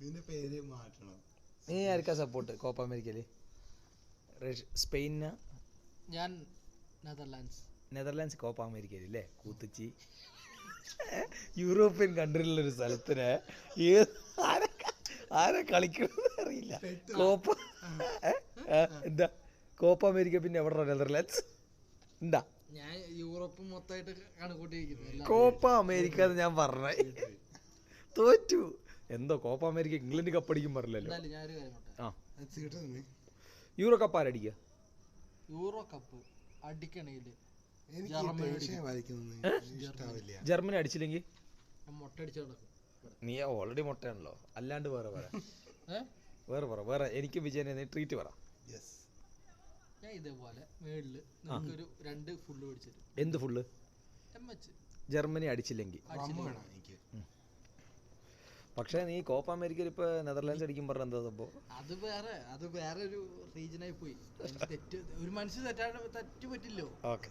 പിന്നെ പേര് മാറ്റണം. നീ ആർക്കാ സപ്പോർട്ട് കോപ്പ അമേരിക്കയില്? സ്പെയിനാ? ഞാൻ നെതർലാൻഡ്സ് കോപ്പ അമേരിക്കയിൽ അല്ലേ? കൂത്തിച്ചി യൂറോപ്യൻ കൺട്രിയിലുള്ളൊരു സ്ഥലത്തിന് ആരെ കളിക്കണമെന്ന് അറിയില്ല. കോപ്പ എന്താ കോപ്പ അമേരിക്ക? പിന്നെ എവിടെ നെതർലാൻഡ്സ് എന്താ? ഞാൻ യൂറോപ്പ് മൊത്തമായിട്ട് കണക്കൂട്ടിയിരിക്കുന്നു. കോപ്പ അമേരിക്ക എന്ന് ഞാൻ പറഞ്ഞ തോറ്റു. എന്തോ കോപ്പ അമേരിക്ക ഇംഗ്ലണ്ട് കപ്പടിക്കും പറഞ്ഞല്ലോ. ഞാനൊരു കാര്യം ആ യൂറോ കപ്പ് ആരടിക്കുക? യൂറോ കപ്പ് അടിക്കണമെങ്കിൽ ജർമ്മനി അടിച്ചില്ലെങ്കിൽ മുട്ട അടിച്ചു നടക്കും. നീ ഓൾറെഡി മുട്ടയാണല്ലോ. അല്ലാണ്ട് വേറെ എനിക്ക് വിജയനെ ട്രീറ്റ് പറ. ഞാൻ ഇതേപോലെ മേളില് നിനക്കൊരു 2 ഫുള്ള് മേടിച്ചിട്ട്. എന്ത് ഫുള്ള്? ജർമ്മനി അടിച്ചില്ലെങ്കിൽ. പക്ഷേ നീ കോപ്പ അമേരിക്കയിൽ ഇപ്പൊ നെതർലാൻഡ്സ് അടിക്കും പറഞ്ഞ എന്താ സംഭവം? അത് വേറെ ഒരു റീജിയനായി പോയി. ഒരു മനുഷ്യൻ തെറ്റ് പറ്റില്ലോ. ഓക്കെ.